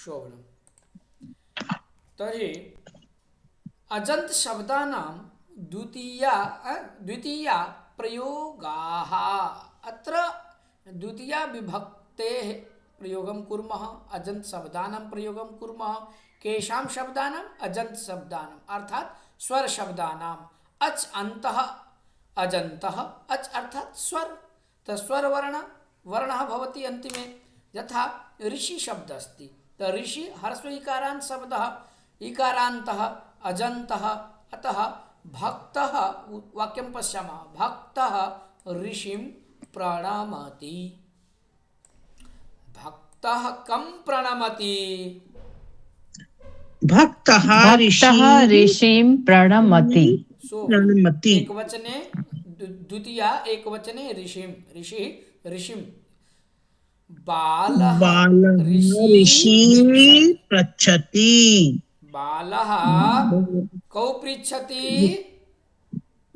शोभनम्। तर्हि अजन्त शब्दानां द्वितीया प्रयोगाः। अत्र द्वितीया विभक्तेः प्रयोगं कुर्मः, अजन्त शब्दानां प्रयोगं कुर्मः। केषां शब्दानाम्? अजन्त शब्दानाम्, अर्थात् स्वर शब्दानाम्। अच अन्तः अजन्तः, अच अर्थात् स्वर, तो स्वर वर्णः भवति अन्तिमे। यथा ऋषि शब्द अस्ति, तो ऋषि ह्रस्व इकारान्त शब्दः, इकारान्तः अजन्तः। अतः भक्तः, वाक्यं पश्यामः, भक्तः ऋषिं प्रणमति। भक्तः कं प्रणमति? भक्तः ऋषिं प्रणमति। एक वचने द्वितीया एक वचने ऋषिं, ऋषिं। बालः ऋषि पृच्छति। बालः कौ पृच्छति?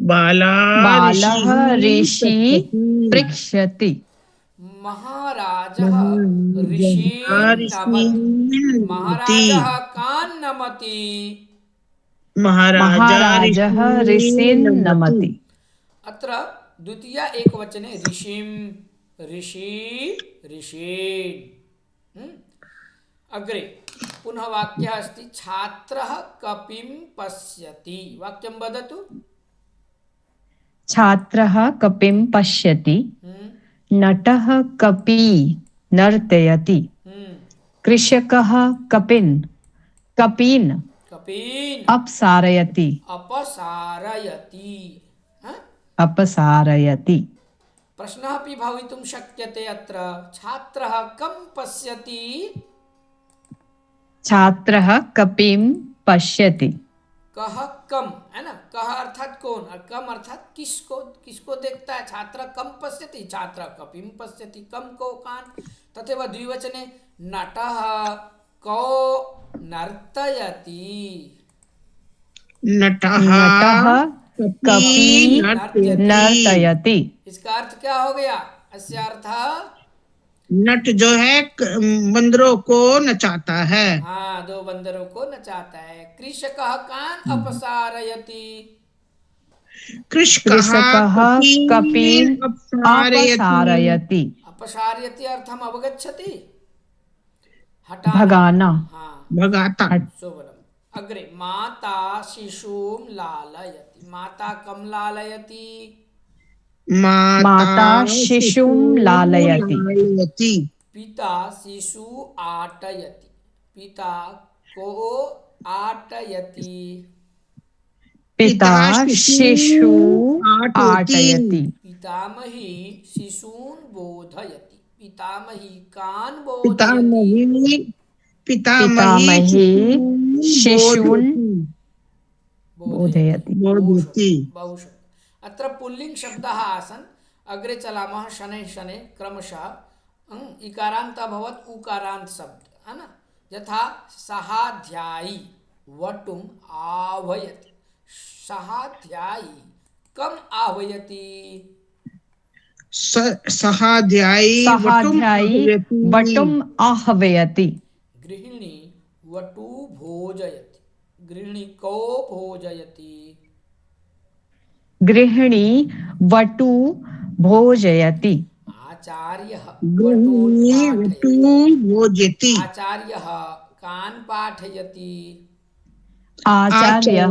बालः ऋषि पृच्छति। महाराजः ऋषीन् नमति। महाराजः कान् नमति? महाराजः ऋषीन् नमति। अत्र द्वितीया एकवचने ऋषिं, ऋषीन्। अग्रे पुनः वाक्यः अस्ति, छात्रः कपिं पश्यति। वाक्यं वदतु। छात्रः कपिं पश्यति। नटः कपि नर्तयति। कृषकः कपीन् अपसारयति। प्रश्नः अपि भवितुं शक्यते अत्र। छात्रः कं पश्यति? छात्रः कपिं पश्यति। कः कम है ना, कः अर्थात कौन और कम अर्थात किसको, किसको देखता है। छात्र कम पश्यति, छात्र कपिं पश्यति, कम को कान। तथैव द्विवचने नटः कौ नर्तयति। नटः कपि नर्तयति। इसका अर्थ क्या हो गया? अस्य अर्थ, नट जो है बंदरों को नचाता है। हाँ, दो बंदरों को नचाता है। कृषकः कान अपसारयति। कृषकः कपीन् अपसारयति। अपसारयति अर्थम अवगच्छति? भगाना, भगाता। शोभनम्। अग्रे माता शिशुं लालयति। माता कं लालयति? माता शिशुं लालयति। पिता शिशु आटयति। पिता को आटयति। पिता शिशु आटयति। पितामही शिशून् बोधयति। पितामही कान् बोधयति? पितामही शिशून् बोधयति। बहुशः। अत्र पुल्लिंग शब्दः आसन्। अग्रे चलामः शनैः शनैः क्रमशः। इकारान्त अभवत् उकारान्त शब्द है ना। यथा सहाध्यायी वटुम् आह्वयति। सहाध्यायी कम आह्वयति? सहाध्यायी वटुम् आह्वयति। गृहिणी वटु भोजयति। गृहिणी को भोजयति? गृहिणी वटु भोजयति। आचार्यः वटु भोजयति। आचार्यः कान् पाठयति? आचार्यः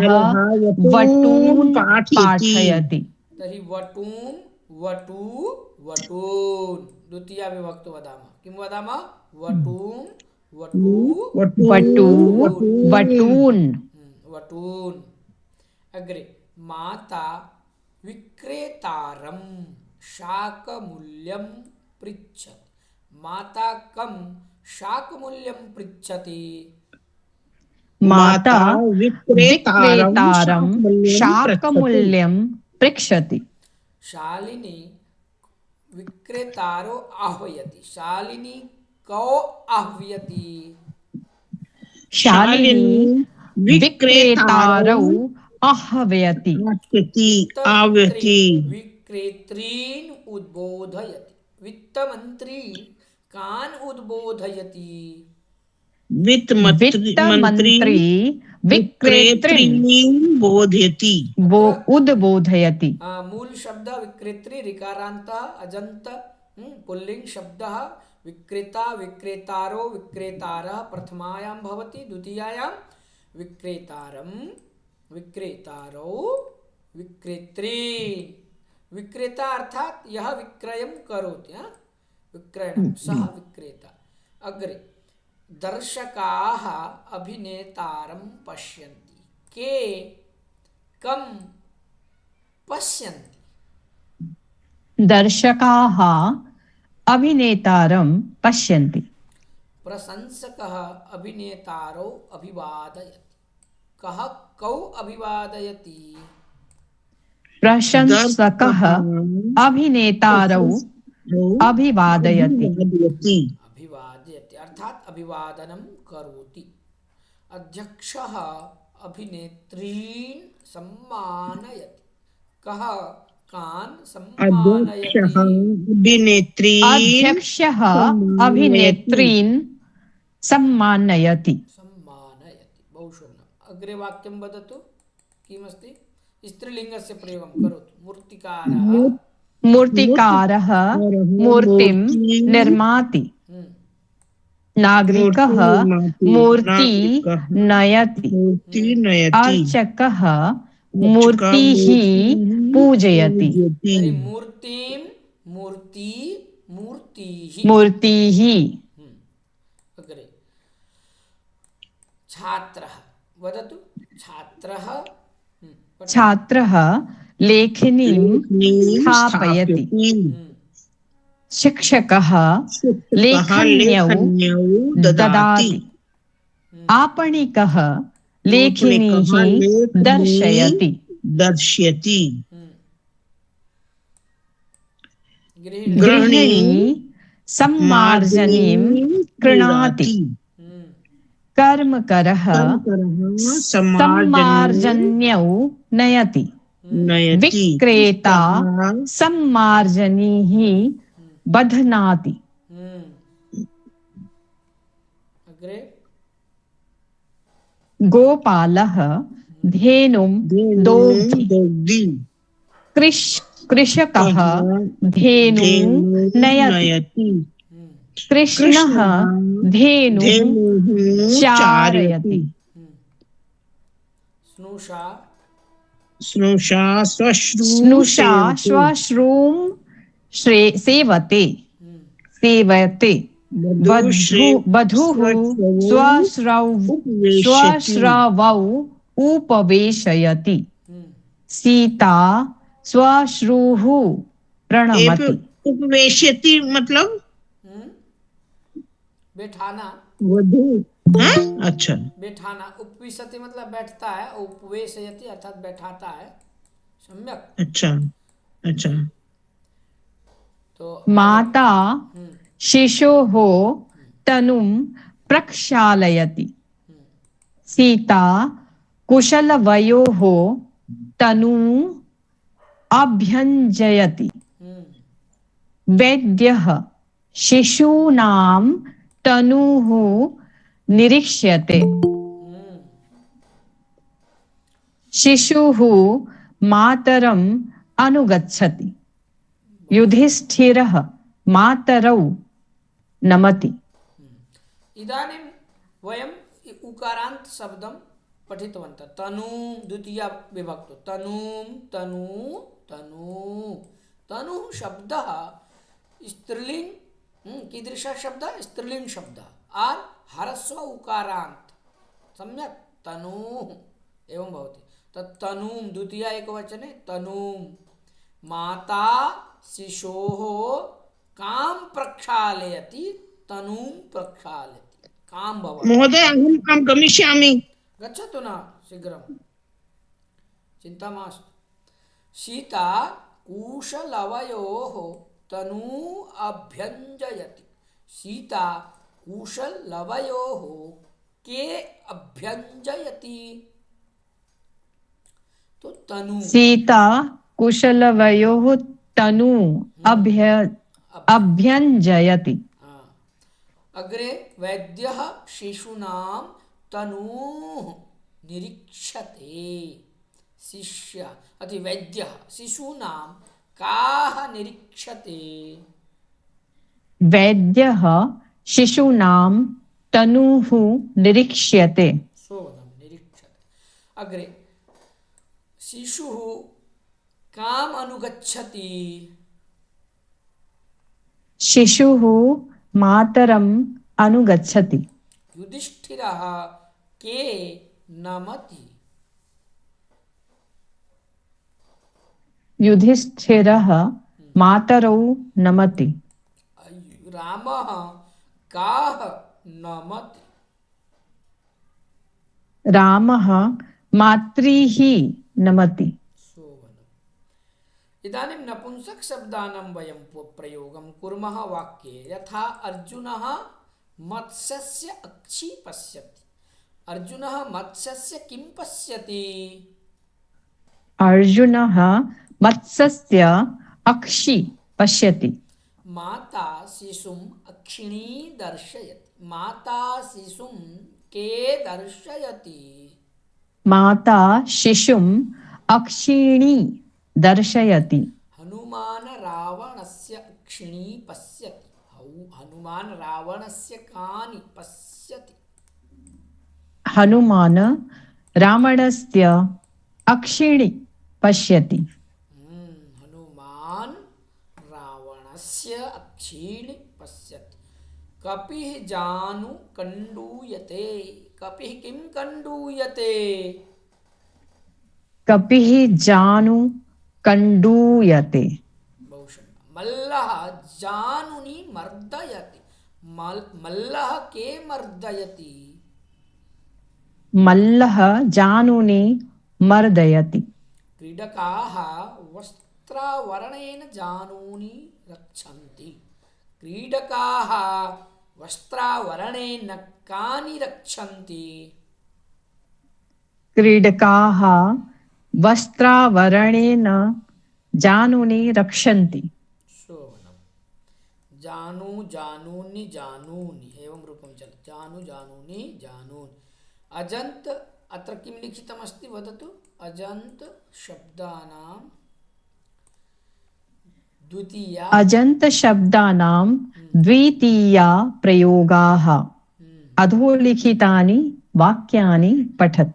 वटून् पाठयति। तर्हि वटून् वटु वटून् द्वितीया विभक्तो वदामः। किं वदामः? वटून् वटु वटून्। अग्रे माता विक्रेतारं शाकमूल्यं पृच्छति। माता कं शाकमूल्यं पृच्छति? माता विक्रेतारं शाकमूल्यं पृच्छति। शालिनी विक्रेतारो आह्वयति। शालिनी को आह्वयति? शालिनी विक्रेतारौ आह्वयति। विक्रेत्रीन् उद्बोधयति। वित्तमन्त्री कान् उद्बोधयति? वित्त वित्त मंत्री मंत्री विक्रेत्री विक्रेत्री बोधयति। वो उद्बोधयति। मूल शब्द विक्रेत्री ऋकारांत अजंत पुल्लिंग शब्द विक्रेता विक्रेतारो विक्रेतारः प्रथमायां भवति द्वितीयायां विक्रेतारं विक्रेतारो विक्रेत्री। विक्रेता अर्थात यह विक्रयं करोति, विक्रयणं सः विक्रेता। अग्रे दर्शकाः अभिनेतारं पश्यन्ति, के कं पश्यन्ति। दर्शकाः अभिनेतारं पश्यन्ति। प्रशंसकः अभिनेतारौ अभिवादयति, कः कौ अभिवादयति। प्रशंसकः अभिनेतारौ अभिवादयति। अभिवादयति अर्थात अभिवादनं करोति। अध्यक्षः अभिनेत्रीन् सम्मानयति, कः कान् सम्मानयति। अध्यक्षः अभिनेत्रीन् सम्मानयति। सम्मानयति बहु शोभनम्। अग्रे वाक्यं वदतु किमस्ति। स्त्रीलिङ्गस्य प्रयोगं करोतु। मूर्तिकारः मूर्तिकारः मूर्तिं निर्माति। नागरिकः मूर्ति नयति। अर्चकः मूर्तिः पूजयति। मूर्तिं मूर्ति मूर्तिः मूर्तिः। अग्रे छात्रः वदतु। छात्रः छात्रः लेखनीं स्थापयति। शिक्षकः लेखन्यौ ददाति। आपणिकः लेखनीः दर्शयति। गृहिणी सम्मार्जनीं कृणाति। कर्मकरः सम्मार्जन्यौ नयति। विक्रेता सम्मार्जनीः बध्नाति। अग्रे गोपालः धेनुं दोग्धि। कृषकः धेनुं नयति। कृष्णः धेनुं चारयति। स्नुषा स्नुषा श्वश्रूं सेवते। वधूः स्वश्रवौ उपवेशयति। सीता स्वश्रूः प्रणमति। उपवेशयति मतलब बैठाना। वधू अच्छा बैठाना। उपविशति मतलब बैठता है, उपवेशयति अर्थात बैठाता है। सम्यक। अच्छा अच्छा। तो माता शिशोः तनुं प्रक्षालयति। सीता कुशलवयोः तनुं अभ्यञ्जयति। वैद्यः शिशूनां तनुः निरीक्ष्यते। शिशुः मातरम् अनुगच्छति। युधिष्ठिरः मातरौ नमति। इदानीं वयं उकारान्त शब्दं पठितवन्तः। तनूं द्वितीया विभक्तो तनूं तनु तनु तनु शब्दः स्त्रीलिंग कीदृशः शब्दः स्त्रीलिंग शब्दः आर् ह्रस्व उकारान्त सम्यक् तनूः एवं भवति। तत् तनूं द्वितीया एकवचने तनूं माता शिशोः कां प्रक्षालयति तनूं प्रक्षालयति कां भवति। महोदय अहं गमिष्यामि। गच्छतु न शीघ्रं चिन्ता मास्तु। सीता कुशलवयोः तनू अभ्यञ्जयति। सीता कुशलवयोः के अभ्यञ्जयति। तो तनु सीता कुशलवयोः तनु अभ्यञ्जयति। अग्रे वैद्यः शिशूनां तनूः निरीक्षते। शिष्य अति वैद्यः शिशूनां काः निरीक्षते। वैद्यः शिशूनां तनुः निरीक्ष्यते। शोधं निरीक्षते। अग्रे शिशुः काम् अनुगच्छति। शिशुः मातरम् अनुगच्छति। युधिष्ठिरः के नमति। युधिष्ठिरः मातरौ नमति। रामः काः नमति। रामः मातृः नमति। शोभनम्। इदानीं नपुंसक शब्दानां वयं प्रयोगं कुर्मः वाक्ये। यथा अर्जुनः मत्स्यस्य अक्षि पश्यति। अर्जुनः मत्स्यस्य किं पश्यति। अर्जुनः मत्स्यस्य अक्षि पश्यति। माता शिशुम् अक्षिणी दर्शयति। माता शिशुं के दर्शयति। माता शिशुम् अक्षिणी दर्शयति। हनुमान रावणस्य अक्षिणी पश्यति। हनुमान रावणस्य कानि पश्यति। हनुमान् रावणस्य अक्षिणी पश्यति। हनुमान रावणस्य अक्षिणी पश्यति। कपिः जानु कण्डूयते। कपिः किं कण्डूयते। कपिः जानु कण्डूयते। मल्लः जानुनि मर्दयति। मल्लः के मर्दयति। मल्लः जानुनि मर्दयति। क्रीडकाः वस्त्रावरणेन जानूनि रक्षन्ति। क्रीडकाः वस्त्रावरणेन कानि रक्षन्ति। क्रीडकाः वस्त्रावरणेन जानुनि रक्षन्ति। शोभनम्। जानु जानूनि जानूनि एवं रूपं चलति। जानु जानूनि जानूनि। अजन्त अत्र किं लिखितमस्ति वदतु। अजन्त शब्दानां द्वितीया अजन्त शब्दानां द्वितीया प्रयोगाः। अधोलिखितानि वाक्यानि पठत।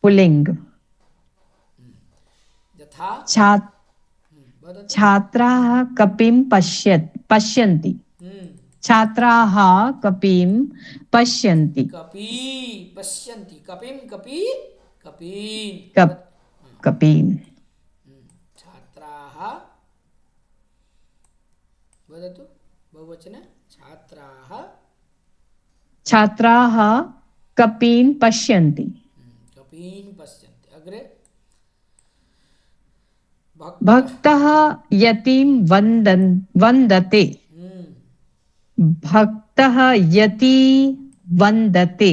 पुल्लिङ्ग। यथा वदतु। छात्राः कपिं पश्यन्ति। छात्राः कपिं पश्यन्ति। कपी पश्यन्ति। कपिं कपीन्। छात्राः वदतु बहुवचन। छात्राः कपीन् पश्यन्ति। कपीन् पश्यन्ति। अग्रे भक्तः यतिं वन्दते। भक्तः यति वन्दते।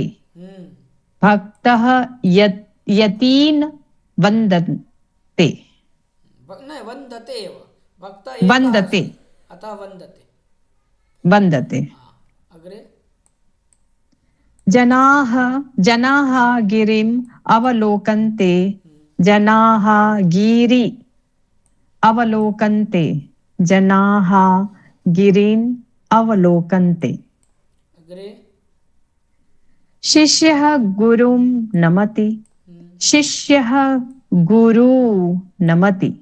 भक्तः यतीन् वन्दते। वन्दते एव। भक्त वन्दते। अतः वन्दते। वन्दते। अग्रे जनाः गिरिम् अवलोकन्ते। जनाः गिरि अवलोकन्ते। जनाः गिरिन् अवलोकन्ते। अग्रे शिष्यः गुरुं नमति। शिष्यः गुरु नमति।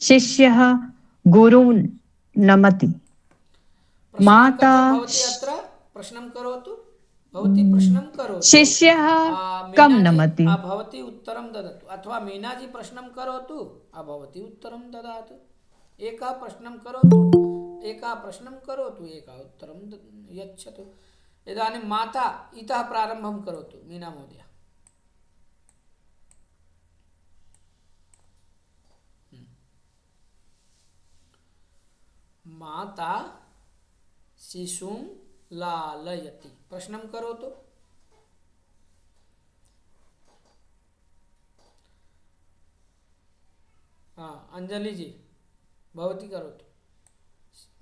शिष्यः गुरून् नमति। माता भवती अत्र प्रश्नं करोतु। भवती प्रश्नं करोतु। शिष्यः कं नमति। भवती उत्तरं ददातु। अथवा मीनाजी प्रश्नं करोतु। भवती उत्तरं ददातु। एकः प्रश्नं करोतु। एकः उत्तरं यच्छतु। इदानीं माता इतः प्रारम्भं करोतु। मीना महोदय। माता शिशुं लालयति। प्रश्नं करोतु। अंजलि जी भवती करोतु।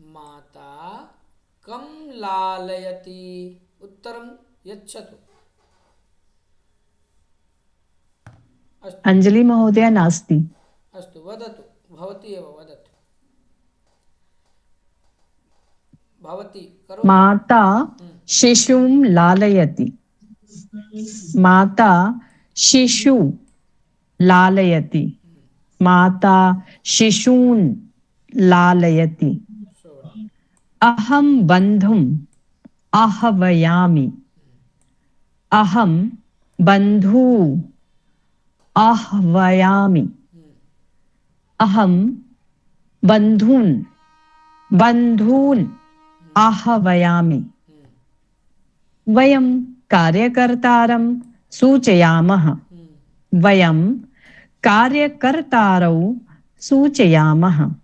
माता कं लालयति? उत्तरं यच्छतु। अस्तु अंजलि महोदय नास्ति। अस्तु वदतु, भवती एव वदतु, भवती करोतु। माता शिशुं लालयति। माता शिशु लालयति। माता शिशून् लालयति। श्रवणम्। अहं बन्धुम् आह्वयामि। अहं बन्धू आह्वयामि। अहं बन्धून् आह्वयामि। वयं कार्यकर्तारं सूचयामः। वयं कार्यकर्तारौ सूचयामः।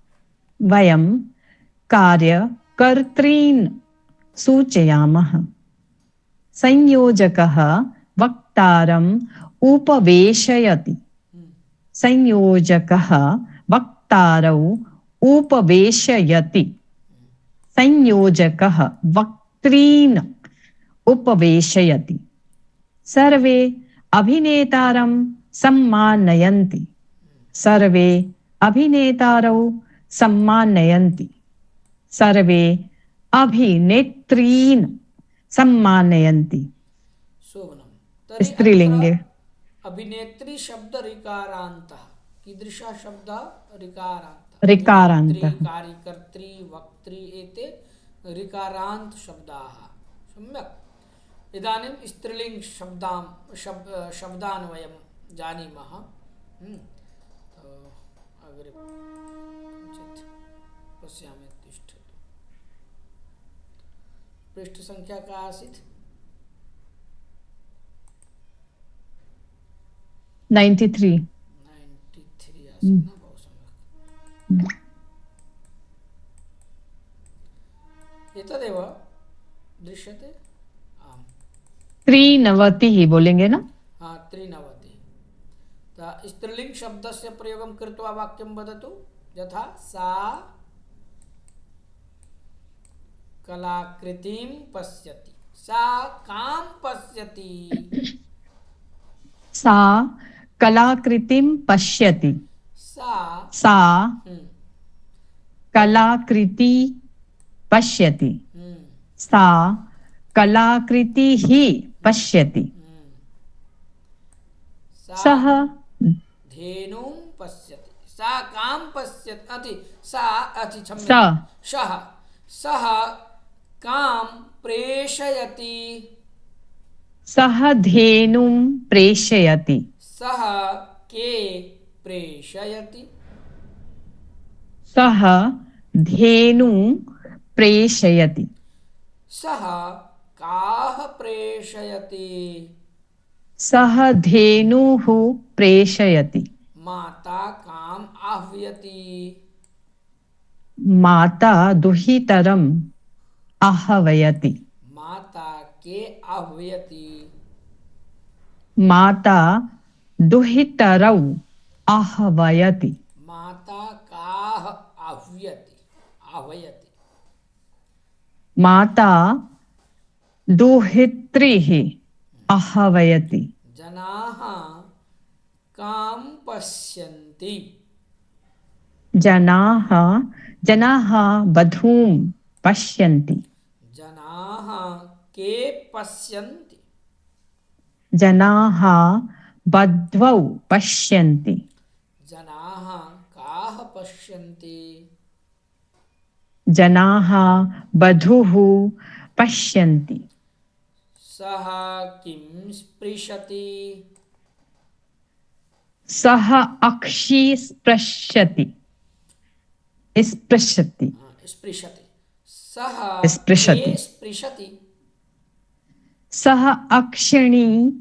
वयं कार्यकर्त्रीन् सूचयामः। संयोजकः वक्तारम् उपवेशयति। संयोजकः वक्तारौ उपवेशयति। संयोजकः वक्त्रीन् उपवेशयति। सर्वे अभिनेतारं सम्मानयन्ति। सर्वे अभिनेतारौ सम्मानयन्ति। सर्वे अभिनेत्रीन् सम्मानयन्ति। शोभनम्। तर्हि स्त्रीलिङ्गे। अत्र अभिनेत्री शब्द ऋकारान्तः। कीदृशः शब्दः? ऋकारान्तः। ऋकारान्तः। अभिनेत्री, कार्यकर्त्री, वक्त्री एते ऋकारान्त शब्दाः। सम्यक्। इदानीं स्त्रीलिङ्ग शब्दान् वयं जानीमः। अग्रे किञ्चित् पश्यामि, तिष्ठतु। पृष्ठसङ्ख्या का आसीत्? 93 93 आसीत् न? बहु सम्यक्। एतदेव दृश्यते। आम्, 93 बोलेंगे ना? हाँ, 93। स्त्रीलिङ्ग शब्दस्य प्रयोगं कृत्वा वाक्यं वदतु। यथा सा कलाकृतिं पश्यति। सा कां पश्यति? सा कलाकृतिं पश्यति। सा सा हम्म, कलाकृति पश्यति। हम्म, सा कलाकृतिः पश्यति। सा सः धेनुं पश्यति। सा कां पश्यति? क्षम्यतां। सः कां प्रेषयति? सः धेनुं प्रेषयति। सः के प्रेषयति? सः धेनुं प्रेषयति। सः काः प्रेषयति? सः धेनुः प्रेषयति। माता काम् आह्वयति? माता दुहितरम् आह्वयति। माता के आह्वयति? माता दुहितरौ आह्वयति। माता काः आह्वयति? माता दुहित्रीः आह्वयति। जनाः कां पश्यन्ति? जनाः वधूं पश्यन्ति। जनाः के पश्यन्ति? जनाः वध्वौ पश्यन्ति। जनाः काः पश्यन्ति? जनाः वधूः पश्यन्ति। सः किं स्पृशति? सः अक्षि स्पृशति। स्पृशति। स्पृशति। सः स्पृशति। के स्पृशति? सः अक्षिणी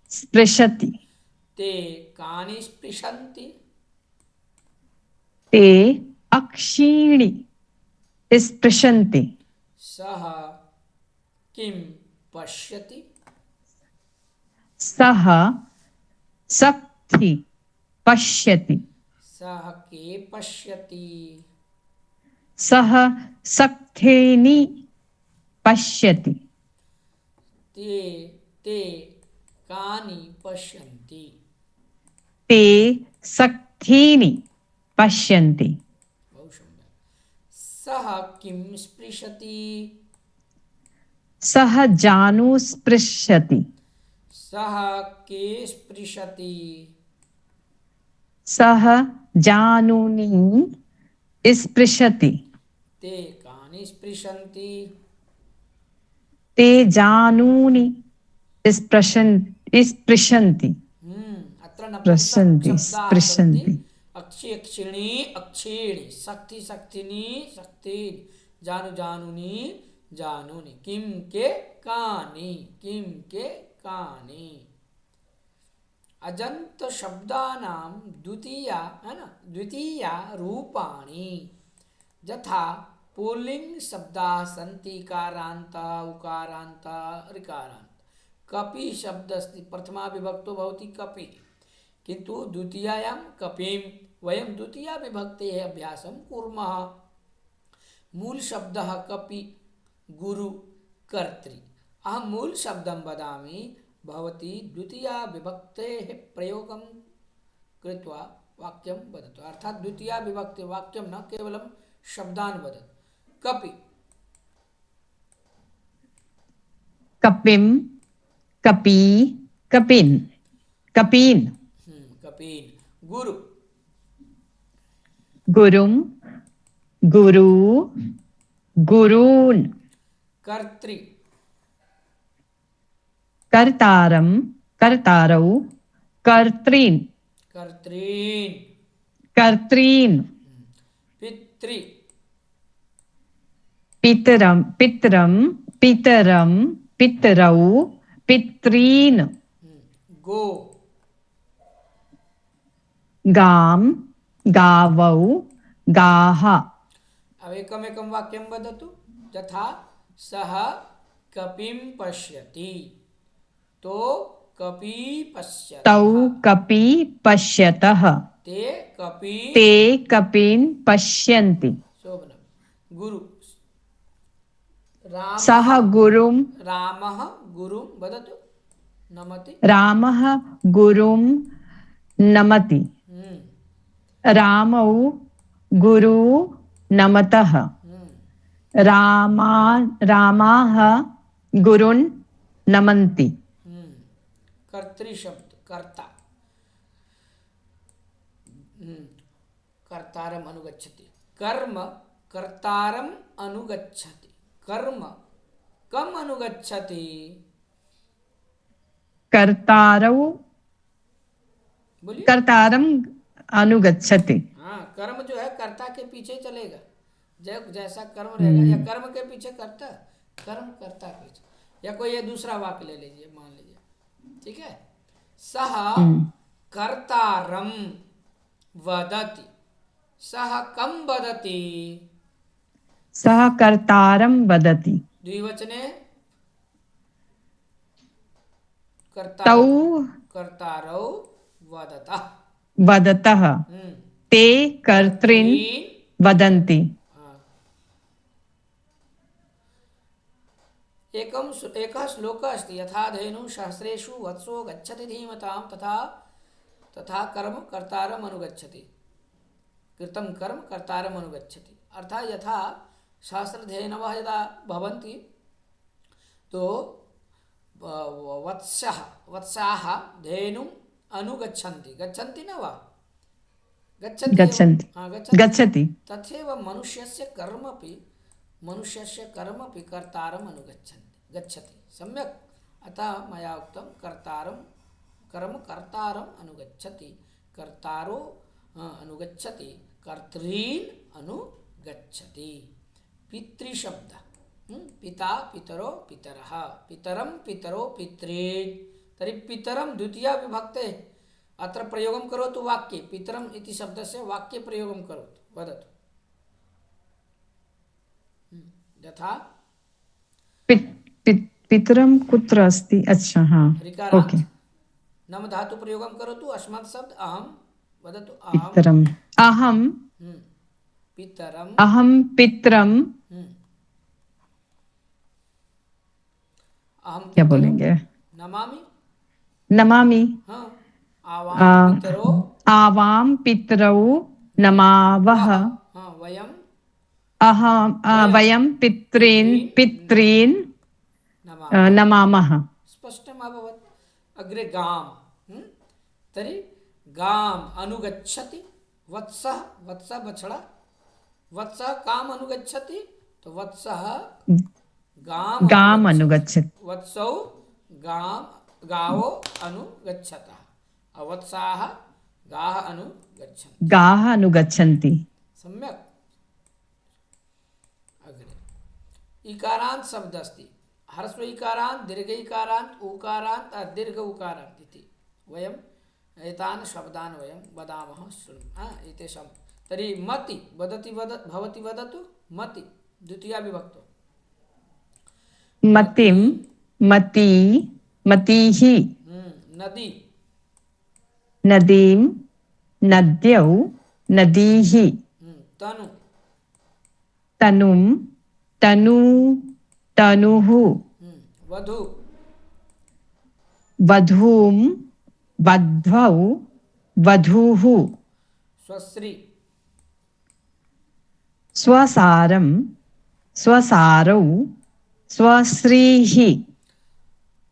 स्पृशति। ते कानि स्पृशन्ति? ते अक्षीणि स्पृशन्ति। सः किं पश्यति? सः सख्ति पश्यति। सः के पश्यति? सः सक्थेनि पश्यति ते ते कानि पश्यन्ति। ते सक्थीनि पश्यन्ति बहु सम्यक्। सः किं स्पृशति। सः जानु स्पृशति सः के स्पृशति। सः जानुनि स्पृशति ते कानि स्पृशन्ति। ते जानूनि स्पृशन्ति अत्र स्पृशन्ति नपुंसकशब्दाः सन्ति। स्पृशन्ति अक्षि अक्षिणी अक्षीणि शक्ति शक्तिनी शक्तीनि जानु जानुनि जानुनि किं के कानि किं के कानि। अजंत शब्दानां द्वितीया है ना द्वितीया रूपाणि यथा पुल्लिंग शब्दाः सन्ति कारान्त उकारान्त ऋकारान्त। कपि शब्द अस्ति प्रथमा विभक्तो भवति कपि किन्तु द्वितीयायां कपिं वयं द्वितीया विभक्तेः अभ्यासं कुर्मः। मूल शब्दः कपि गुरु कर्तृ। अहं मूल शब्दं वदामि भवती द्वितीया विभक्तेः प्रयोगं कृत्वा वाक्यं वदतु। अर्थात् द्वितीया विभक्ति वाक्यं न केवलं शब्दान् वदतु। कपि कपिं कपि कपिन् कपीन् कपीन्। गुरु गुरुं गुरु गुरून् कर्तृ कर्तारं कर्तारौ कर्तॄन् कर्तॄन्। कर्तॄन् पितृ पितरं पितरं पितरं पितरौ पितॄन् गो गां गावौ गाः। अब एकमेकं वाक्यं वदतु। यथा सः कपिं पश्यति तो कपि पश्यतः। तौ कपि पश्यतः ते कपि ते कपीन् पश्यन्ति। शोभनं। गुरु रामः सः गुरुं रामः गुरुं वदतु नमति। रामः गुरुं नमति रामौ गुरु नमतः रामाः गुरुन् नमन्ति। कर्तृ शब्द कर्ता कर्तारम् अनुगच्छति। कर्म कर्तारम् अनुगच्छति। कर्म कम अनुगच्छति। कर्तारौ बोलिए। कर्तारम् अनुगच्छति। हाँ कर्म जो है कर्ता के पीछे चलेगा। जैसा कर्म रहेगा या कर्म के पीछे कर्ता कर्म कर्ता के पीछे। या कोई ये दूसरा वाक्य ले लीजिए मान लीजिए ठीक है। सः कर्तारं वदति। सः कम वदति। सः कर्तारं वदति। द्विवचने तौ कर्तारौ वदतः वदतः ते कर्तॄन् वदन्ति। एकः श्लोकः अस्ति यथा धेनुः सहस्रेषु वत्सो गच्छति धीमतां तथा तथा कर्म कर्तारम् अनुगच्छति। कृतं कर्म कर्तारम् अनुगच्छति। अर्थात् यथा सहस्रधेनवः यदा भवन्ति तो वत्साः धेनुम् अनुगच्छन्ति। गच्छन्ति न वा गच्छन्ति गच्छति। तथैव मनुष्यस्य कर्मपि कर्तारम् अनुगच्छन्ति गच्छति। सम्यक्। अतः मया उक्तं कर्तारं कर्म कर्तारम् अनुगच्छति। कर्तारो अनुगच्छति कर्तॄन् अनुगच्छति। पितृशब्द पिता पितरो पितरः पितरं पितरो पितॄन्। तर्हि पितरं द्वितीया विभक्ते अत्र प्रयोगं करोतु वाक्ये। पितरम् इति शब्दस्य वाक्ये प्रयोगं करोतु वदतु। यथा पितरं कुत्र अस्ति। अच्छा हाँ ओके। नम धातु प्रयोगं करोतु। अस्मत् शब्द अहं वदतु। पितरम् अहं पितरम। अहम पितरम, हम्म, अहम क्या पितरम बोलेंगे? नमामि। नमामि। हाँ, आ, आवाम पितरो आवाम पितरौ नमावः। नमावः। हाँ, वयम अहम वयम वयम पितॄन् पितॄन् पितॄन् नमामः। नमामः। स्पष्टम् अभवत्। अग्रे गाम। तर्हि गाम अनुगच्छति। वत्सः, वत्सः बछड़ा, वत्सः काम अनुगच्छति, तो वत्सः गाम गाम अनुगच्छति। अनुगच्छति। वत्सौ गाम गावो अनुगच्छतः, अवत्साः गाः अनुगच्छन्ति। गाः अनुगच्छन्ति। सम्यक्। अग्रे इकारांत शब्द अस्ति। ह्रस्व इकारांत, दीर्घ इकारांत, उकारांत, दीर्घ उकारांत इति वयम् एतान् शब्दान् वयं वदामः। एतेषां तर्हि मति वदति भवति वदतु। मति द्वितीया विभक्तो। मतिं, मती, मतीः। नदी, नदीं, नद्यौ, नदीः। तनु, तनुं, तनु, तनुः। वधु, वधूं, वध्वौ, वधूः। स्वश्री, स्वसारं, स्वसारौ, स्वश्रीः।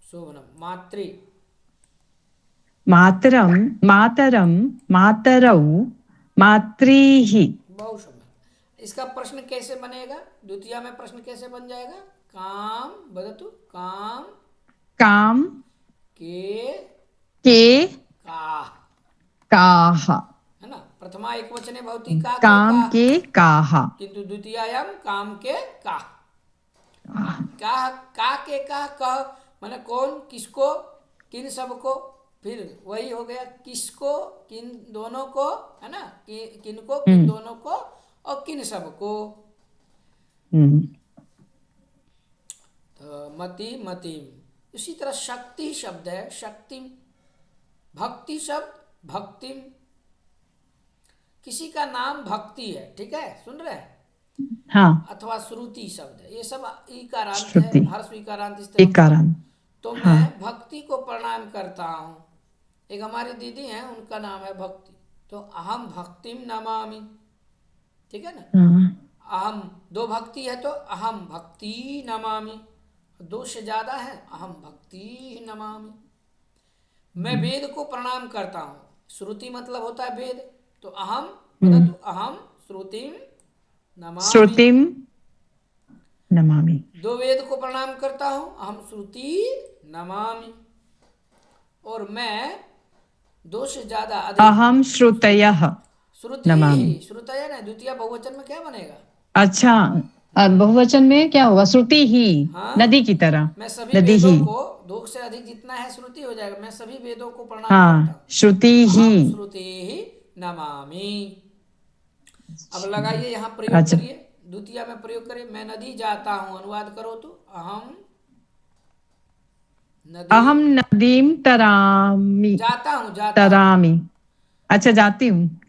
शोभनं, मातृ, मातरं, मातरं, मातरौ, मातृः। बहु शोभन। इसका प्रश्न कैसे बनेगा? द्वितीया में प्रश्न कैसे बन जाएगा? काम वदतु। काम काम के के काः, काः। है ना? प्रथमा एक वचने भवति का के काम काः, के काः। किंतु द्वितीयायां काम के काः। काः, का के काः, कह माने कौन, किसको, किन सबको। फिर वही हो गया किसको, किन दोनों को, है ना? किनको, किन दोनों को, और किन सबको। हम्म, तो मति, मतिम। इसी तरह शक्ति शब्द है, शक्तिम। भक्ति शब्द, भक्तिम। किसी का नाम भक्ति है, ठीक है, सुन रहे हैं? हाँ, अथवा श्रुति शब्द है, ये सब इकारांत श्रुति, है, हर्ष इकारांत इस तरह से। इकारांत। तो हाँ। मैं भक्ति को प्रणाम करता हूँ। एक हमारी दीदी हैं, उनका नाम है भक्ति, तो अहम भक्तिम नमामि, ठीक है ना? हाँ, अहम दो भक्ति है तो अहम भक्ति नमामि, दो से ज्यादा है अहम भक्ति नमामि। मैं वेद को प्रणाम करता हूँ। श्रुति मतलब होता है वेद, तो अहम वदतु अहम श्रुतिम नमामि। श्रुतिं नमामि। दो वेद को प्रणाम करता हूँ, अहम श्रुति नमामि। और मैं दो से ज्यादा अधिक, अहम श्रुतयः श्रुति, नमामि। श्रुतय ना, द्वितीय बहुवचन में क्या बनेगा? अच्छा, बहुवचन में क्या होगा? श्रुति ही, हाँ, नदी की तरह, मैं सभी नदी वेदों ही। को, दो से अधिक जितना है श्रुति हो जाएगा, मैं सभी वेदों को प्रणाम करता हाँ, हूँ। श्रुति ही। अहम श्रुति नमामि। अब लगाइए यहाँ प्रयोग अच्छा, करिए, द्वितीय में प्रयोग करिए। मैं नदी जाता हूँ, अनुवाद करो तो अहम नदी अहम नदीं तरामि, जाता हूँ, जाता हूँ। तरामि। अच्छा, जाती हूँ।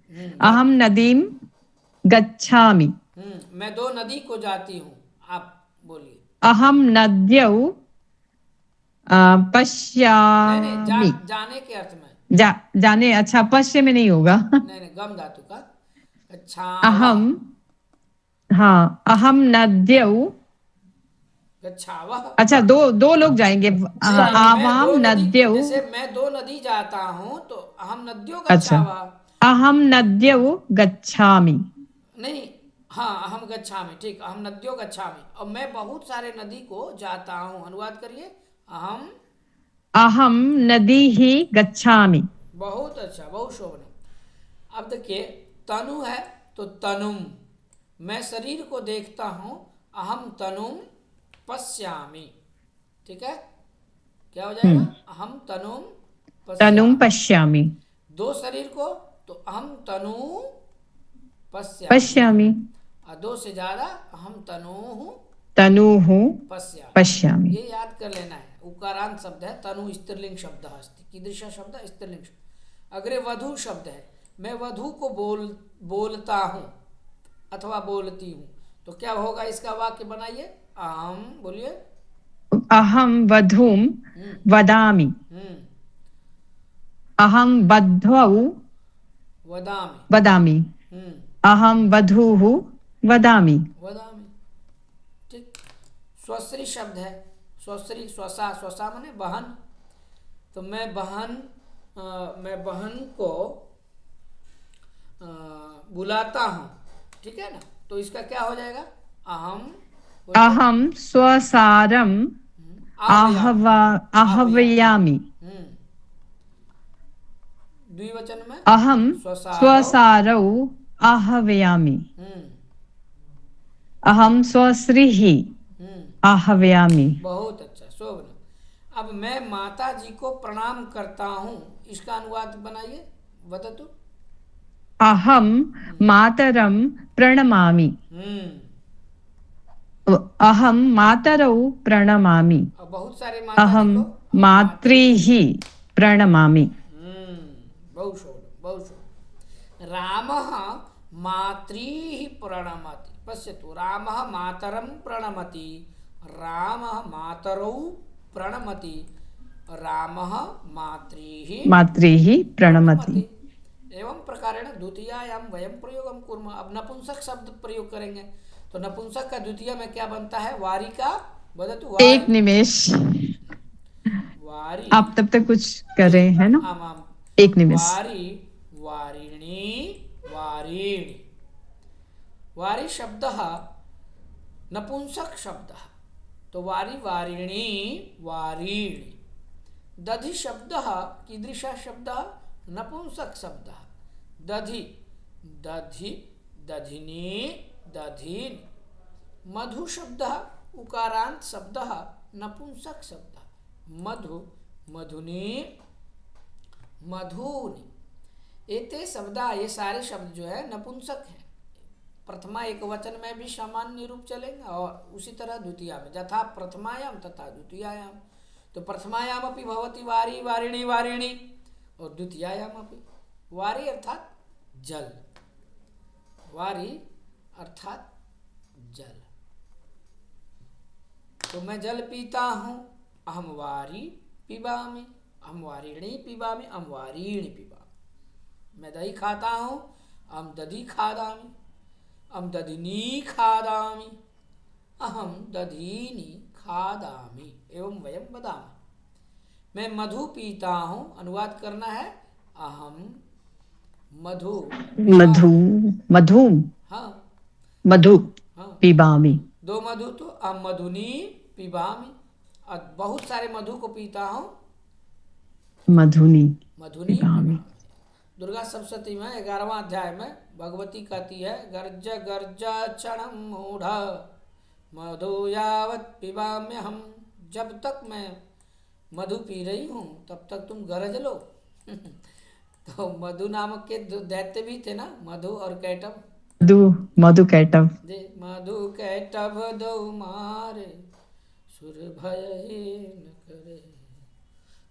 अहम नदीं गच्छामि। मैं दो नदी को जाती हूँ। आप बोलिए। अहम नद्यौ नहीं, पश्यामि। जाने के अर्थ में। जाने, अच्छा, पश्य में नहीं होगा। नहीं, गम धातु का। अहम, हाँ, अहम नद्यौ। गच्छावः। अच्छा, दो दो लोग जाएंगे। मैं आवाम दो नदी, नद्यौ। जैसे मैं दो नदी जाता हूँ तो अहम नद्यो अच्छा, गच्छावः। अहम नद्यौ गच्छामि। नहीं, हाँ, अहम गच्छामि, ठीक, अहम नद्यो गच्छामि। और मैं बहुत सारे नदी को जाता हूँ, अनुवाद करिए। अहम नदी ही गच्छामि। बहुत अच्छा, बहुत शोभन। अब देखिए, तनु है तो तनुम, मैं शरीर को देखता हूँ, अहम तनुम पश्यामि, ठीक है? क्या हो जाएगा? अहम तनुम तनुम पश्यामि। पश्यामि। दो शरीर को तो अहम तनु पश्यामि। पश्यामि। और दो से ज्यादा अहम तनु तनुः पश्यामि। पश्यामि। ये याद कर लेना है। उकारांत शब्द है, तनु स्त्रीलिंग शब्द अस्ति, कीदृश शब्द? स्त्रीलिंग शब्द। अग्रे वधु शब्द है, मैं वधु को बोलता हूँ, अथवा बोलती हूँ। तो क्या होगा इसका वाक्य बनाइए। अहम, बोलिए। अहम वधूं हम्म वदामि। हम्म अहम वधौ वदामि। वदामि। हम्म अहम वधूः वदामि। वदामि। ठीक। स्वश्री शब्द है। स्वश्री, स्वसा, स्वसा माने बहन। तो मैं बहन को बुलाता हूँ। ठीक है ना। तो इसका क्या हो जाएगा। अहम, बोलिए। अहम स्वसारं आह्वयामि। आह्वयामि। आह्वयामि। हम्म द्विवचन में अहम स्वसारो। स्वसारौ आह्वयामि। हम्म अहम स्वश्रीः हम्म आह्वयामि। बहुत अच्छा, शोभन। अब मैं माता जी को प्रणाम करता हूँ, इसका अनुवाद बनाइए। वदतु। अहम मातरं प्रणमामि। हम्म अहम मातरौ प्रणमामि। और बहुत सारे माता जी अहम को हम मातृः प्रणमामि। बहु शोभन, बहु शोभन। रामः मातृः प्रणमति। पश्यतु, रामः मातरं प्रणमति, रामः मातरौ प्रणमति, रामः मातृः मातृः प्रणमति। प्रणमति। एवं प्रकारेण द्वितीयायां वयं प्रयोगं कुर्मः। अब नपुंसक शब्द प्रयोग करेंगे। तो नपुंसक का द्वितीय में क्या बनता है। वारी का। वदतु। एक निमेष, वारी। आप तब तक कुछ कर रहे हैं ना। आम आम। एक निमेष। वारी, वारिणी, वारीणि। वारी शब्द नपुंसक शब्द। तो वारी, वारिणी, वारीणि। दधि शब्द कीदृश शब्द। नपुंसक शब्द। दधि, दधि, दधिनी, दधीन। मधु शब्द उकारांत शब्द, नपुंसक शब्द। मधु, मधुनी, मधुनी। एते शब्द, ये सारे शब्द जो है नपुंसक हैं। प्रथमा एक वचन में भी सामान्य रूप चलेंगे और उसी तरह द्वितीया में, यथा प्रथमायाम तथा द्वितीयायाम। तो प्रथमायाम अपि भवति वारी, वारिणी, वारिणी। और द्वितीयायाम अपि। वारी अर्थात जल। वारी अर्थात जल। तो मैं जल पीता हूँ। अहम वारी पिबामि, अहम वारिणी पिबामि, अहम वारीणि पिबामि। मैं दही खाता हूँ। अहम दधि खादामि, अहम दधिनी खादामि, अहम दधीनि खादामि। एवं वयं वदामः। मैं मधु पीता हूँ। अनुवाद करना है। अहम मधु मधु, पिबामि। मधु, हाँ मधु हाँ। पिबामि। दो मधु तो अहम मधुनी पिबामि। और बहुत सारे मधु को पीता हूँ। मधुनी मधुनी पिबामि। पिबामि। दुर्गा सप्तशती में 11वां अध्याय में भगवती कहती है, गर्ज गर्ज क्षणम मूढ़ मधु यावत पिबाम्य हम। जब तक मैं मधु पी रही हूँ तब तक तुम गरज लो। तो मधु नामक के दो दैत्य भी थे ना, मधु और कैटभ। मधु, मधु कैटभ। जे मधु कैटभ दो मारे, सुर भय ही न करे।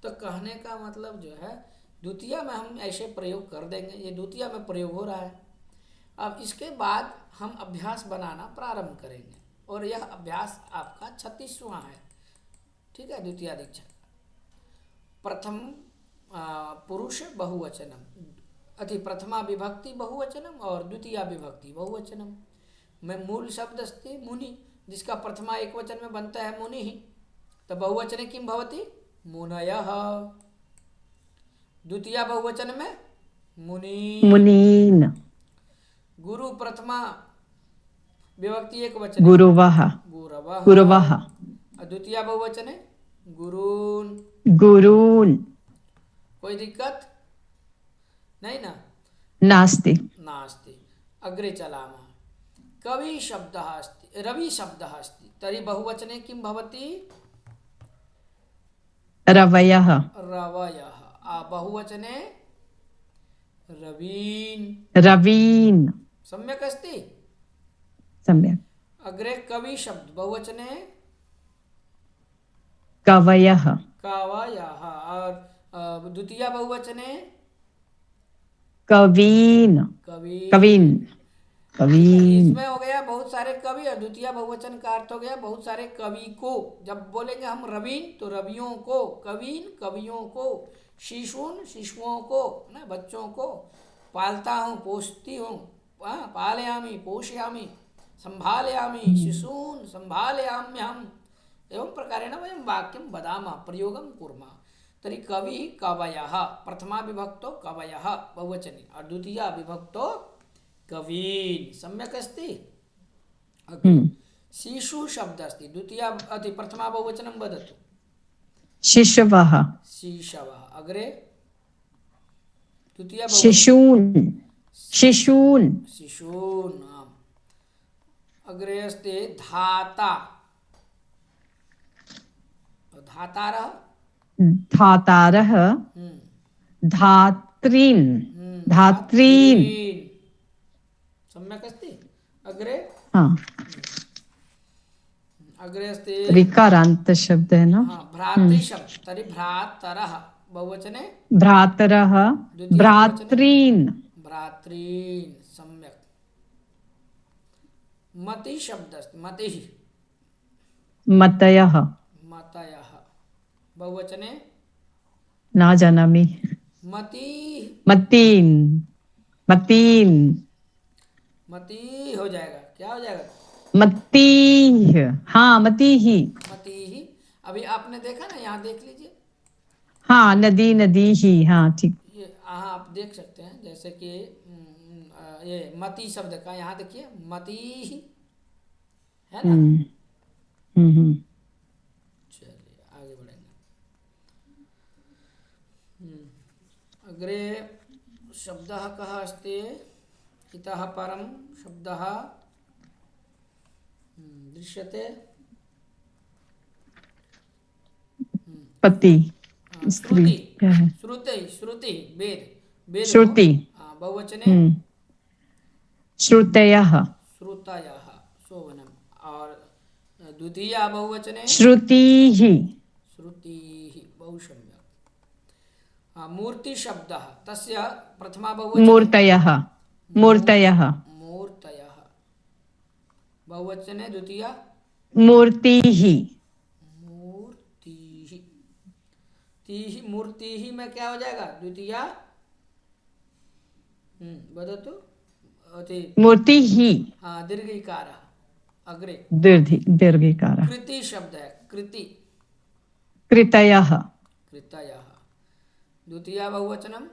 तो कहने का मतलब जो है, द्वितीय में हम ऐसे प्रयोग कर देंगे। ये द्वितीय में प्रयोग हो रहा है। अब इसके बाद हम अभ्यास बनाना प्रारंभ करेंगे और यह अभ्यास आपका 36वां है। ठीक है। द्वितीय दीक्षा प्रथम पुरुष बहुवचनम, अति प्रथमा विभक्ति बहुवचनम और द्वितीय विभक्ति बहुवचनम में मूल शब्द अस्ति मुनि, जिसका प्रथमा एक वचन में बनता है मुनि ही। तो बहुवचने किम भवति। मुनयः। द्वितीय बहुवचन में मुनि। मुनीन्। गुरु प्रथमा विभक्ति एक वचन। गुरवः, गुरवः। गुरवः। द्वितीय बहुवचने गुरून्। गुरून्। कोई दिक्कत नहीं ना। नास्ति। नास्ति। अग्रे चलामः। कवि शब्दः अस्ति, रवि शब्दः अस्ति, तर्हि बहुवचने किं भवति। रवयः। रवयः। बहुवचने रवीन्। रवीन्। सम्यक् अस्ति। सम्यक्। अग्रे कवि शब्द बहुवचने कवयः। कवयः। और द्वितीय बहुवचने कवीन्। कवीन्। कवीन्। कवीन। इसमें हो गया बहुत सारे कवि, और द्वितीय बहुवचन का अर्थ हो गया बहुत सारे कवि को। जब बोलेंगे हम रवीन तो रवियों को, कवीन कवियों को, शिशून शिशुओं को, ना बच्चों को, पालता हूँ पोषती हूँ, पालयामि पोषयामि, संभालयामि शिशून संभालयाम्यहम्, एवं प्रकारेण वयं वाक्यं वदामः, प्रयोगं कुर्मः। तर्हि कविः कवयः, प्रथमा विभक्तो कवयः बहुवचने, और द्वितीया विभक्तो कवीन्। सम्यक् अस्ति। अग्रे शिशु शब्द अस्ति, द्वितीया अति प्रथमा बहुवचनं वदतु। शिशवः। शिशवः। अग्रे द्वितीया बहुवचनं शिशून्। शिशून्। शिशून्। आम्। अग्रे अस्ति धाता, धातारः। धातारः। धात्रीन्। धात्रीन्। सम्यक् अस्ति। अग्रे हाँ, अग्रे अस्ति ऋकारान्त शब्द है ना। भ्रातृशब्द, तर्हि भ्रातरः बहुवचने, भ्रातरः। द्वितीया भ्रातॄन्। भ्रातॄन्। सम्यक्। मति शब्द अस्ति, मतिः। मतयः। मतयः बहुवचने न जानामि। मतिः। मतीन्। मतीन्। मति हो जाएगा, क्या हो जाएगा? मतीः। हाँ, मतीः। मतिः। अभी आपने देखा ना, यहाँ देख लीजिए, हाँ, नदी नदी ही। हाँ, ठीक। ये यहाँ आप देख सकते हैं, जैसे कि ये मति शब्द का यहाँ देखिए, मति है ना। चलिए आगे बढ़ेंगे। अग्रे शब्दः कः अस्ति? इतः परं शब्दः दृश्यते। पति स्त्री श्रुति, क्या है? श्रुति, श्रुति वेद, वेद श्रुति। बहुवचने श्रुतयः। श्रुतयः शोभनम्। और द्वितीया बहुवचने श्रुतिः। श्रुतिः, बहु सम्यक्। मूर्ति शब्दः, तस्य प्रथमा बहुवचने मूर्तयः। मूर्तयः। मूर्तयः बहुवचने, द्वितीया मूर्तिः। मूर्तिः। तीहि मूर्तिः में क्या हो जाएगा? द्वितीया वदतु। मूर्तिः। हाँ, दीर्घिकारः। अग्रे दीर्घिकारः। कृति शब्द है, कृति। कृतयः। कृतयः द्वितीया बहुवचनम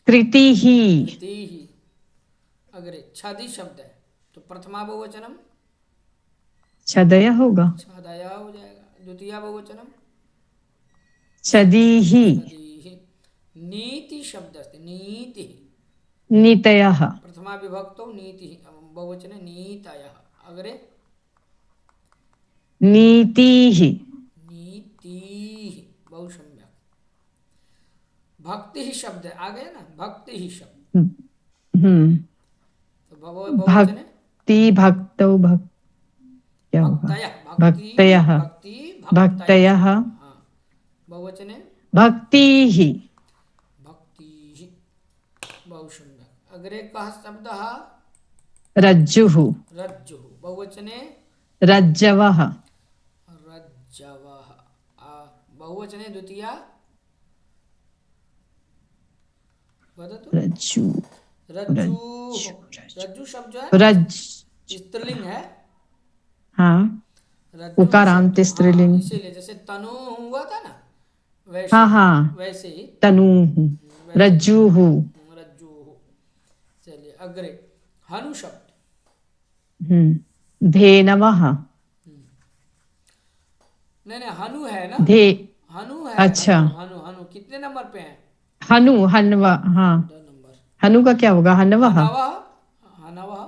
कृतिः। कृतिः। अग्रे छदि शब्द है, तो प्रथमा बहुवचनम छदय होगा। छदया हो जाएगा। द्वितीया बहुवचनम छदीः। छदीः। नीति शब्द अस्ति, नीति। नीतयः। प्रथमा विभक्तौ नीतिः, बहुवचने नीतयः। अग्रे नीतिः। नीतिः, बहु सम्यक्। भक्ति शब्द है, आ गया ना, भक्ति शब्द। तो बहुवचने भक्ति भक्तौ क्या होगा? भक्तयः, भक्तयः। भक्तयः। हाँ, बहुवचने भक्तिः। भक्तिः, बहु सम्यक्। अग्रे कः शब्दः? रज्जुः। रज्जुः, बहुवचने रज्जवः। रज्जवः। बहुवचने द्वितीया वदतु। रज्जु। रज्जु। रज्जु शब्द जो है रज। स्त्रीलिंग है। हाँ, रज्जु उकारांत शब्द, स्त्रीलिंग। हाँ, इसीलिए जैसे तनु हुआ था ना, वैसे हाँ हाँ, वैसे ही तनुः। रज्जुः। रज्जु। चलिए अग्रे हनु शब्द। धेनवः। नहीं नहीं, हनु है ना, धे। हनु है। अच्छा। हनु हनु, हनु कितने नंबर पे है? हनु। हनवा। हाँ, 2 नंबर। हनु का क्या होगा? हनवः। हनवः, हनवः,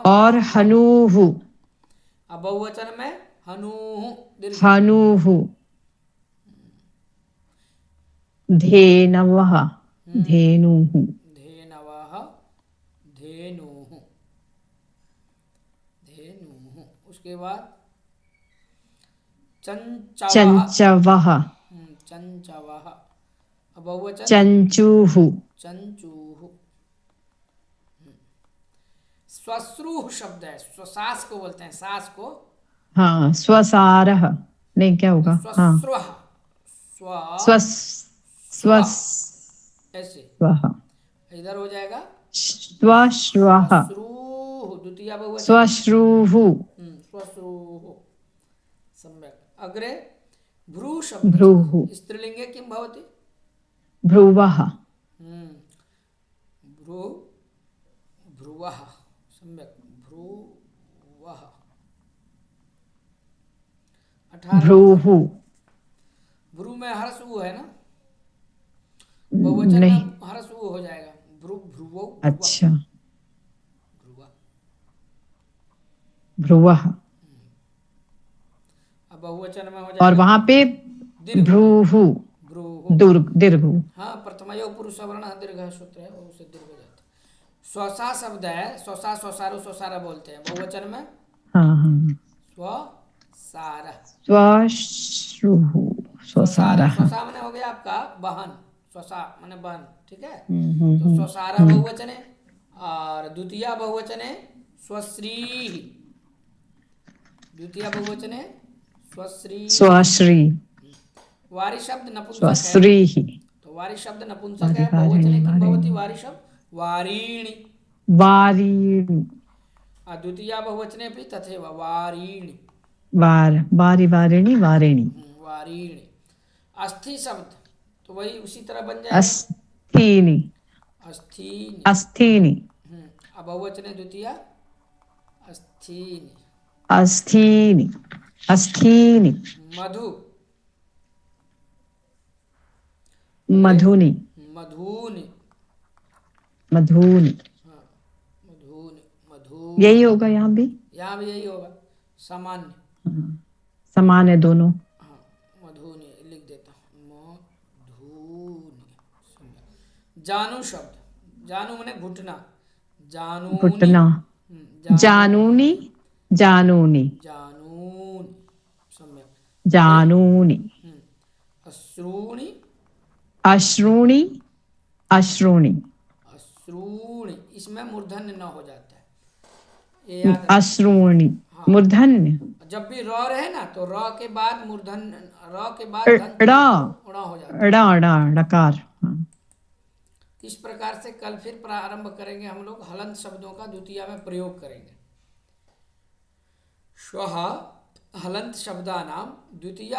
और हनुः। अब बहुवचन में हनुः, दीर्घ। हनुः। धेनवः। धेनुः। धेनवः, धेनुः, धेनुः। उसके बाद चंचवः। चंचवः। चंचवः। अब बहुवचन चंचूः। चंचूः। श्वश्रु शब्द है, श्वास को बोलते हैं, सांस को। हाँ, स्वसारः नहीं, क्या होगा? हाँ, श्वश्रुः, स्व स्वस स्व स्वस ऐसे स्वः इधर हो जाएगा स्वश्रुः श्वश्रुः, द्वितीय बहुवचन। स्वश्रुः श्वश्रुः, सम्यक्। अग्रे भ्रू शब्द भ्रूः स्त्रीलिंगे किं भवति? भ्रुवः भ्रू भ्रुवः, सम्यक्, भ्रुवः। 18 भ्रूः भ्रू में हर्ष उ है ना, बहुवचन नहीं, में हर्ष उ हो जाएगा, भ्रू भ्रुवो अच्छा, भ्रुवा। भ्रुवः। अब बहुवचन में हो और जाएगा वहां पे दीर्घ, भ्रूः भ्रूः। दीर्घ। हाँ, प्रथमयो पुरुष वर्ण दीर्घ सूत्र है, वो उससे दीर्घ हो जाता है। स्वसा शब्द है, स्वसा स्वसारु स्वसारा बोलते हैं बहुवचन में, हाँ हाँ, स्वसार। स्वश्रुः स्वसार, स्वसारः। स्वसा मैंने हो गया आपका बहन, स्वसा मैंने बहन, ठीक है। तो स्वसारा हम्म। बहुवचन है, और द्वितीय बहुवचन है स्वश्री, द्वितीय बहुवचन है स्वश्री। स्वश्री वारी शब्द नपुंसक है, स्वश्रीः तो वारी शब्द नपुंसक वारी है, बहुवचन वारिणी है किं भवति? वारिणी वारी शब्द वारीणि, वारीणि और द्वितीय बहुवचने भी तथैव वारीणि, वारी वारिणी वारिणी। वारीणि। अस्थि शब्द तो वही उसी तरह बन जाएगा, अस्थीनि अस्थीनि। अस्थीनि अब बहुवचन है द्वितीय अस्थीनि। अस्थीनि अस्थीनि मधु, मधुनि मधुनि, मधुनि। हाँ, मधुनि, मधु, यही होगा यहाँ भी, यहाँ भी यही होगा, सामान्य। समान है दोनों। हाँ, मधुनि लिख देता हूँ, मधुनि। जानू शब्द, जानू माने घुटना, जानूनी, घुटना जानूनि जानूनि जानूनि, सम्यक। जानूनि अश्रूणि, अश्रूणि अश्रूणि अश्रूणि, इसमें मूर्धन्य न हो जाता है, ये याद रखना। अश्रूणि हाँ, मूर्धन्य जब भी र रहे ना तो र के बाद मूर्धन्य, र के बाद दंत ड़ा ण हो जाता है। ड़ा ड़ा डकार। हाँ। इस प्रकार से कल फिर प्रारंभ करेंगे हम लोग, हलंत शब्दों का द्वितीय में प्रयोग करेंगे। श्वः हलंत शब्दानां द्वितीय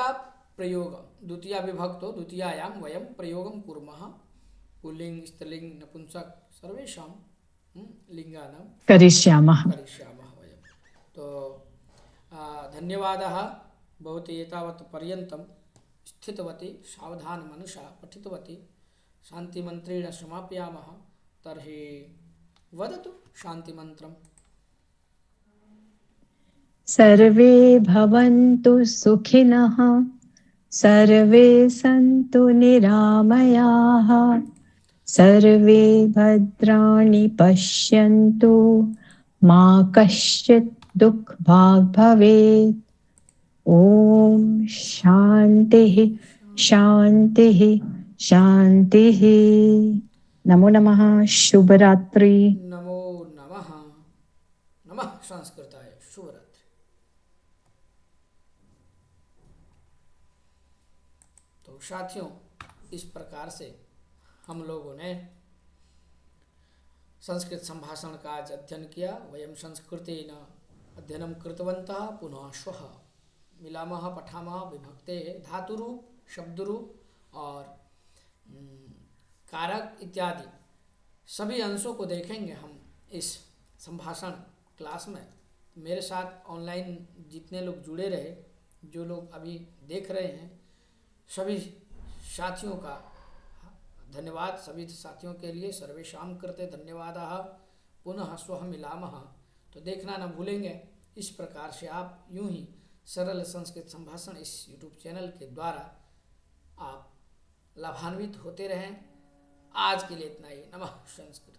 प्रयोग, द्वितीय विभक्तो द्वितीयायां वयं प्रयोगं कुर्मः। पुल्लिंग स्त्रीलिंग नपुंसक सर्वेषां लिंगानां करिष्यामः। करिष्यामः वयं। तो धन्यवादः, भवती एतावत् पर्यन्तं स्थितवती, सावधानमनुषा पठितवती, शान्तिमन्त्रेण समापयामः। तर्हि वदतु शान्तिमन्त्रम्। सर्वे भवन्तु सुखिनः, सर्वे सन्तु निरामयाः, सर्वे भद्राणि पश्यन्तु, मा कश्चित् दुःखभाग् भवेत्। ॐ शान्तिः शान्तिः शान्तिः। नमो नमः। शुभ रात्रि। नमो नमः। नमः संस्कृताय। शुभरात्रि। तो साथियों, इस प्रकार से हम लोगों ने संस्कृत संभाषण का आज अध्ययन किया। वयं संस्कृतेन अध्ययनं कृतवन्तः। पुनः श्वः मिलामः, पठामः। विभक्ते धातुरूप, शब्दरूप और कारक इत्यादि सभी अंशों को देखेंगे हम इस संभाषण क्लास में। मेरे साथ ऑनलाइन जितने लोग जुड़े रहे, जो लोग अभी देख रहे हैं, सभी साथियों का धन्यवाद। सभी साथियों के लिए सर्वेषां कृते धन्यवादः। पुनः श्वः मिलामः। तो देखना न भूलेंगे। इस प्रकार से आप यूं ही सरल संस्कृत संभाषण इस यूट्यूब चैनल के द्वारा आप लाभान्वित होते रहें। आज के लिए इतना ही। नमः संस्कृत।